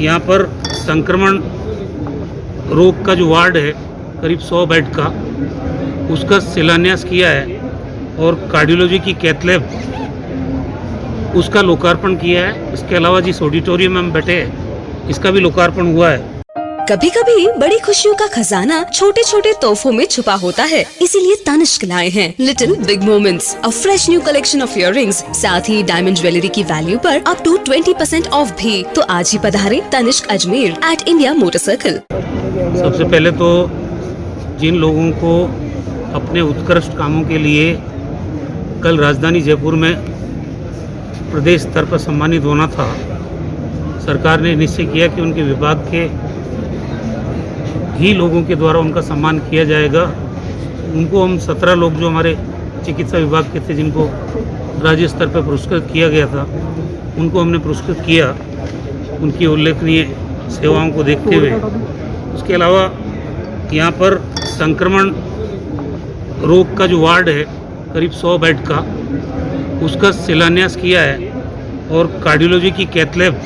यहाँ पर संक्रमण रोग का जो वार्ड है करीब 100 बेड का, उसका शिलान्यास किया है और कार्डियोलॉजी की कैथ लैब उसका लोकार्पण किया है। इसके अलावा जिस ऑडिटोरियम में हम बैठे हैं इसका भी लोकार्पण हुआ है। कभी कभी बड़ी खुशियों का खजाना छोटे छोटे तोहफों में छुपा होता है, इसीलिए तनिष्क लाए हैं little big moments, a fresh new collection of earrings, साथ ही डायमंड ज्वेलरी की वैल्यू पर अप टू 20% ऑफ भी। तो आज ही पधारें Tanishq Ajmer at India Motor Circle. सबसे पहले तो जिन लोगों को अपने उत्कृष्ट कामों के लिए कल राजधानी जयपुर में प्रदेश स्तर पर सम्मानित होना था, सरकार ने निश्चय किया कि उनके विभाग के ही लोगों के द्वारा उनका सम्मान किया जाएगा। उनको हम 17 लोग जो हमारे चिकित्सा विभाग के थे, जिनको राज्य स्तर पर पुरस्कृत किया गया था, उनको हमने पुरस्कृत किया उनकी उल्लेखनीय सेवाओं को देखते हुए। उसके अलावा यहाँ पर संक्रमण रोग का जो वार्ड है करीब 100 बेड का, उसका शिलान्यास किया है और कार्डियोलॉजी की कैथ लैब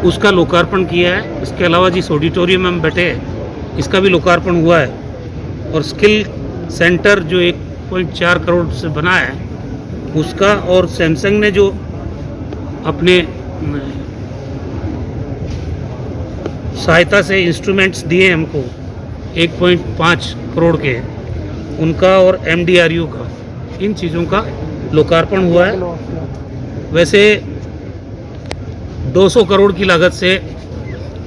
उसका लोकार्पण किया है। इसके अलावा जिस ऑडिटोरियम में हम बैठे हैं इसका भी लोकार्पण हुआ है और स्किल सेंटर जो 1.4 करोड़ से बना है उसका, और सैमसंग ने जो अपने सहायता से इंस्ट्रूमेंट्स दिए हमको 1.5 करोड़ के, उनका और MDRU का, इन चीज़ों का लोकार्पण हुआ है। वैसे 200 करोड़ की लागत से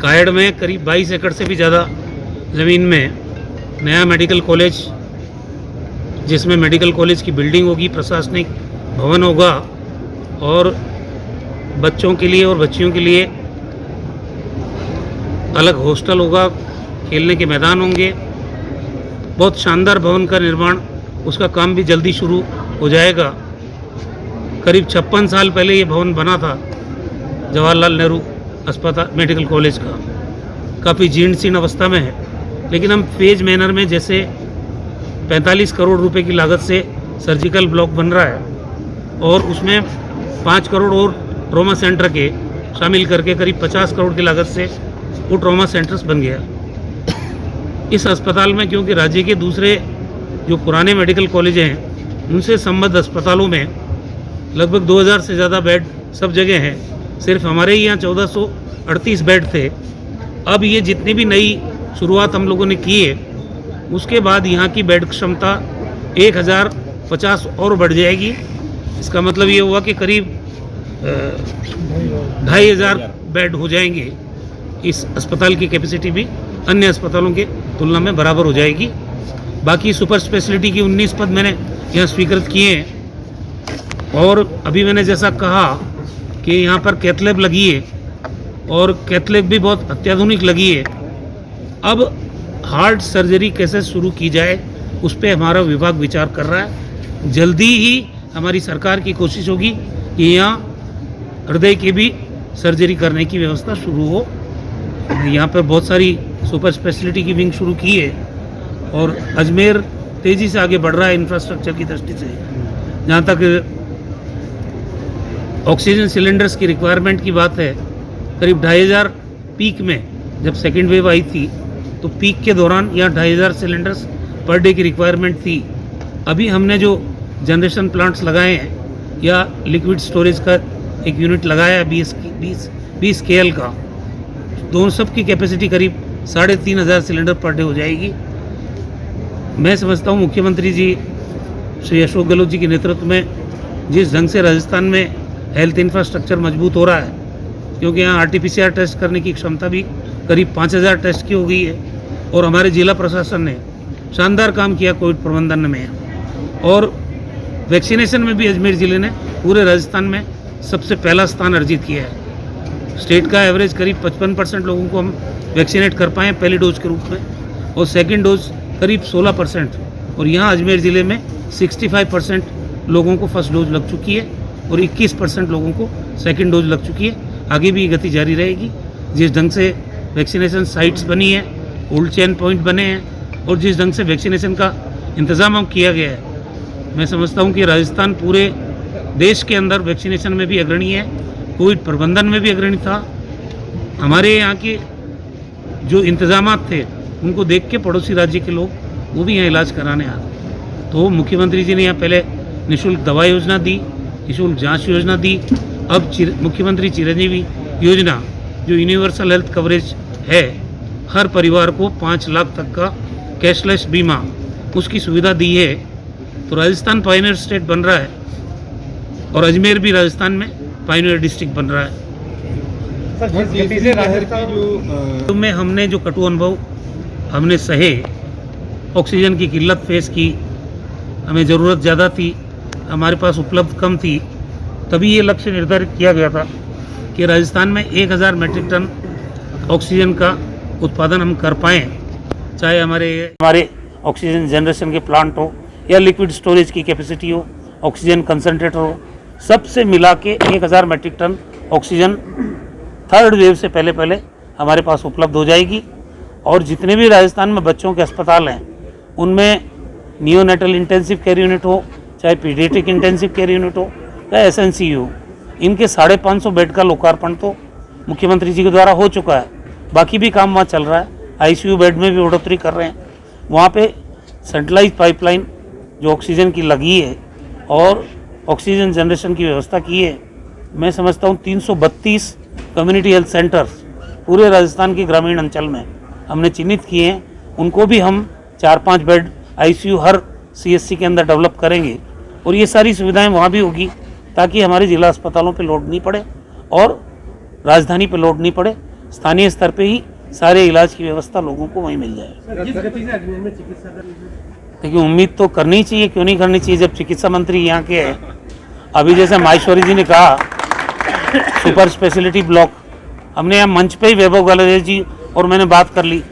कायड़ में करीब 22 एकड़ से भी ज़्यादा ज़मीन में नया मेडिकल कॉलेज, जिसमें मेडिकल कॉलेज की बिल्डिंग होगी, प्रशासनिक भवन होगा और बच्चों के लिए और बच्चियों के लिए अलग हॉस्टल होगा, खेलने के मैदान होंगे। बहुत शानदार भवन का निर्माण, उसका काम भी जल्दी शुरू हो जाएगा। करीब 56 साल पहले ये भवन बना था जवाहरलाल नेहरू अस्पताल मेडिकल कॉलेज का, काफ़ी जीर्ण शीर्ण अवस्था में है, लेकिन हम फेज मैनर में, जैसे 45 करोड़ रुपए की लागत से सर्जिकल ब्लॉक बन रहा है और उसमें 5 करोड़ और ट्रॉमा सेंटर के शामिल करके करीब 50 करोड़ की लागत से वो ट्रॉमा सेंटर्स बन गया। इस अस्पताल में, क्योंकि राज्य के दूसरे जो पुराने मेडिकल कॉलेज हैं उनसे संबद्ध अस्पतालों में लगभग 2000 से ज़्यादा बेड सब जगह हैं, सिर्फ हमारे ही यहाँ 1438 बेड थे। अब ये जितनी भी नई शुरुआत हम लोगों ने की है उसके बाद यहाँ की बेड क्षमता 1050 और बढ़ जाएगी। इसका मतलब ये हुआ कि करीब 2500 बेड हो जाएंगे। इस अस्पताल की कैपेसिटी भी अन्य अस्पतालों के तुलना में बराबर हो जाएगी। बाकी सुपर स्पेशलिटी की 19 पद मैंने यहाँ स्वीकृत किए हैं और अभी मैंने जैसा कहा कि यहाँ पर कैथ लैब लगी है और कैथ लैब भी बहुत अत्याधुनिक लगी है। अब हार्ट सर्जरी कैसे शुरू की जाए उस पर हमारा विभाग विचार कर रहा है। जल्दी ही हमारी सरकार की कोशिश होगी कि यहाँ हृदय की भी सर्जरी करने की व्यवस्था शुरू हो। यहाँ पर बहुत सारी सुपर स्पेशलिटी की विंग शुरू की है और अजमेर तेज़ी से आगे बढ़ रहा है इंफ्रास्ट्रक्चर की दृष्टि से। जहाँ तक ऑक्सीजन सिलेंडर्स की रिक्वायरमेंट की बात है, करीब 2500 पीक में जब सेकेंड वेव आई थी तो पीक के दौरान यहाँ 2500 सिलेंडर्स पर डे की रिक्वायरमेंट थी। अभी हमने जो जनरेशन प्लांट्स लगाए हैं या लिक्विड स्टोरेज का एक यूनिट लगाया है 20 KL का, दोनों सब की कैपेसिटी करीब 3500 सिलेंडर पर डे हो जाएगी। मैं समझता हूँ मुख्यमंत्री जी श्री अशोक गहलोत जी के नेतृत्व में जिस ढंग से राजस्थान में हेल्थ इंफ्रास्ट्रक्चर मजबूत हो रहा है, क्योंकि यहाँ RT-PCR टेस्ट करने की क्षमता भी करीब 5000 टेस्ट की हो गई है और हमारे जिला प्रशासन ने शानदार काम किया कोविड प्रबंधन में। और वैक्सीनेशन में भी अजमेर ज़िले ने पूरे राजस्थान में सबसे पहला स्थान अर्जित किया है। स्टेट का एवरेज करीब 55% लोगों को हम वैक्सीनेट कर पाए पहली डोज के रूप में और सेकेंड डोज करीब 16%, और यहाँ अजमेर ज़िले में 65% लोगों को फर्स्ट डोज लग चुकी है और 21% लोगों को सेकंड डोज लग चुकी है। आगे भी ये गति जारी रहेगी। जिस ढंग से वैक्सीनेशन साइट्स बनी है, कोल्ड चेन पॉइंट बने हैं और जिस ढंग से वैक्सीनेशन का इंतज़ाम किया गया है, मैं समझता हूँ कि राजस्थान पूरे देश के अंदर वैक्सीनेशन में भी अग्रणी है, कोविड प्रबंधन में भी अग्रणी था हमारे यहाँ के जो इंतजामात थे उनको देख के पड़ोसी राज्य के लोग वो भी यहाँ इलाज कराने आते। तो मुख्यमंत्री जी ने यहाँ पहले निःशुल्क दवा योजना दी, निःशुल्क जांच योजना दी। अब मुख्यमंत्री चिरंजीवी योजना जो यूनिवर्सल हेल्थ कवरेज है, हर परिवार को 5 लाख तक का कैशलेस बीमा उसकी सुविधा दी है। तो राजस्थान पायनियर स्टेट बन रहा है और अजमेर भी राजस्थान में पायनियर डिस्ट्रिक्ट बन रहा है। तो में हमने जो कटु अनुभव हमने सहे, ऑक्सीजन की किल्लत फेस की, हमें ज़रूरत ज़्यादा थी, हमारे पास उपलब्ध कम थी, तभी ये लक्ष्य निर्धारित किया गया था कि राजस्थान में 1000 मीट्रिक टन ऑक्सीजन का उत्पादन हम कर पाएँ। चाहे हमारे ऑक्सीजन जनरेशन के प्लांट हो या लिक्विड स्टोरेज की कैपेसिटी हो, ऑक्सीजन कंसंट्रेटर हो, सबसे मिला के 1000 metric ton oxygen third wave से पहले हमारे पास उपलब्ध हो जाएगी। और जितने भी राजस्थान में बच्चों के अस्पताल हैं उनमें नियोनेटल इंटेंसिव केयर यूनिट हो, चाहे पीडियाट्रिक इंटेंसिव केयर यूनिट हो या एसएनसीयू, इनके 550 बेड का लोकार्पण तो मुख्यमंत्री जी के द्वारा हो चुका है। बाकी भी काम वहाँ चल रहा है। आईसीयू बेड में भी बढ़ोतरी कर रहे हैं। वहाँ पे सेंट्रलाइज पाइपलाइन जो ऑक्सीजन की लगी है और ऑक्सीजन जनरेशन की व्यवस्था की है। मैं समझता हूँ 332 कम्युनिटी हेल्थ सेंटर्स पूरे राजस्थान के ग्रामीण अंचल में हमने चिन्हित किए हैं। उनको भी हम 4-5 बेड आईसीयू हर सीएससी के अंदर डेवलप करेंगे और ये सारी सुविधाएं वहाँ भी होगी ताकि हमारे जिला अस्पतालों पे लोड नहीं पड़े और राजधानी पे लोड नहीं पड़े। स्थानीय स्तर पे ही सारे इलाज की व्यवस्था लोगों को वहीं मिल जाए। देखिए, उम्मीद तो करनी चाहिए, क्यों नहीं करनी चाहिए जब चिकित्सा मंत्री यहाँ के हैं। अभी जैसे माहेश्वरी जी ने कहा सुपर स्पेशलिटी ब्लॉक, हमने यहाँ मंच पे ही वैभव गलरेज जी और मैंने बात कर ली,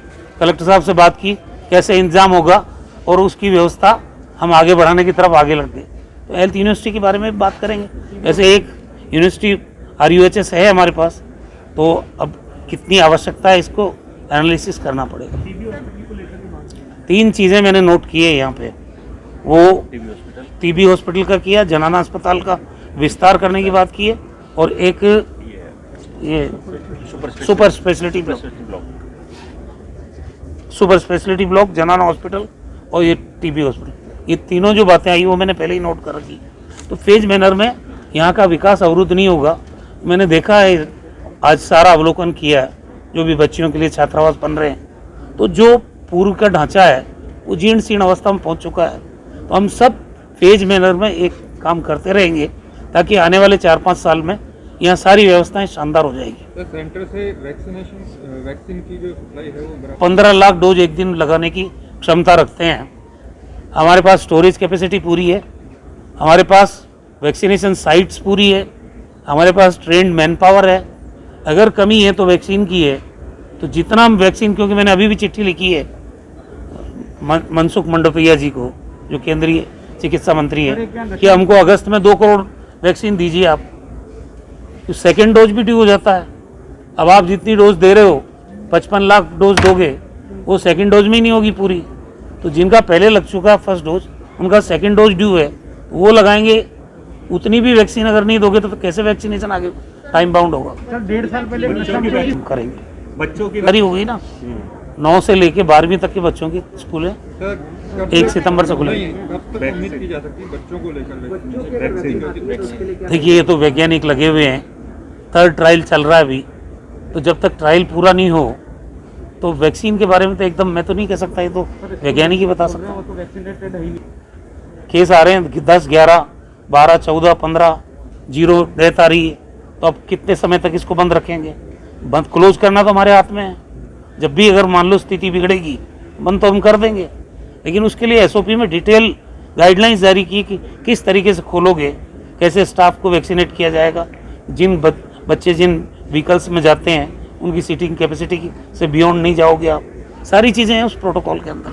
कलेक्टर साहब से बात की कैसे इंतजाम होगा और उसकी व्यवस्था हम आगे बढ़ाने की तरफ आगे लग गए। तो हेल्थ यूनिवर्सिटी के बारे में बात करेंगे। ऐसे एक यूनिवर्सिटी RUHS है हमारे पास, तो अब कितनी आवश्यकता है इसको एनालिसिस करना पड़ेगा। 3 चीज़ें मैंने नोट की है यहाँ पे। वो टीबी हॉस्पिटल का किया, जनाना अस्पताल का विस्तार करने की बात की है और एक ये सुपर स्पेशलिटी ब्लॉक, जनाना हॉस्पिटल और ये टीबी हॉस्पिटल, ये तीनों जो बातें आई वो मैंने पहले ही नोट कर रखी। तो फेज मैनर में यहाँ का विकास अवरुद्ध नहीं होगा। मैंने देखा है, आज सारा अवलोकन किया है, जो भी बच्चियों के लिए छात्रावास बन रहे हैं, तो जो पूर्व का ढांचा है वो जीर्ण शीर्ण अवस्था में पहुँच चुका है। तो हम सब फेज मैनर में एक काम करते रहेंगे ताकि आने वाले 4-5 साल में यहाँ सारी व्यवस्थाएं शानदार हो जाएगी। तो सेंटर से वैक्सीन की जो सप्लाई है वो 15 लाख डोज एक दिन लगाने की क्षमता रखते हैं। हमारे पास स्टोरेज कैपेसिटी पूरी है, हमारे पास वैक्सीनेशन साइट्स पूरी है, हमारे पास ट्रेंड मैन पावर है। अगर कमी है तो वैक्सीन की है, तो जितना हम वैक्सीन, क्योंकि मैंने अभी भी चिट्ठी लिखी है मनसुख मंडोपिया जी को, जो केंद्रीय चिकित्सा मंत्री है, कि हमको अगस्त में 2 करोड़ वैक्सीन दीजिए आप। तो सेकेंड डोज भी ड्यू हो जाता है। अब आप जितनी डोज दे रहे हो 55 लाख डोज दोगे, वो सेकेंड डोज में ही नहीं होगी पूरी। तो जिनका पहले लग चुका है फर्स्ट डोज, उनका सेकेंड डोज ड्यू है, वो लगाएंगे। उतनी भी वैक्सीन अगर नहीं दोगे तो कैसे वैक्सीनेशन आगे टाइम बाउंड होगा। सर 1.5 साल पहले करेंगे, बच्चों की करी हो गई ना। 9 से लेके 12वीं तक के बच्चों की स्कूल है, 1 सितंबर से खुलेंगे। कब तक उम्मीद की जा सकती है बच्चों को लेकर? देखिए, ये तो वैज्ञानिक लगे हुए हैं, 3rd ट्रायल चल रहा है अभी। तो जब तक ट्रायल पूरा नहीं हो तो वैक्सीन के बारे में तो एकदम मैं तो नहीं कह सकता, ये तो वैज्ञानिक ही बता सकता है। केस आ रहे हैं 10, 11, 12, 14, 15, 0 डेथ आ रही है। तो अब कितने समय तक इसको बंद रखेंगे? बंद क्लोज करना तो हमारे हाथ में है। जब भी अगर मान लो स्थिति बिगड़ेगी, बंद तो हम कर देंगे, लेकिन उसके लिए SOP में डिटेल गाइडलाइंस जारी की कि किस तरीके से खोलोगे, कैसे स्टाफ को वैक्सीनेट किया जाएगा, जिन बच्चे जिन व्हीकल्स में जाते हैं उनकी सीटिंग कैपेसिटी से बियॉन्ड नहीं जाओगे आप। सारी चीज़ें हैं उस प्रोटोकॉल के अंदर।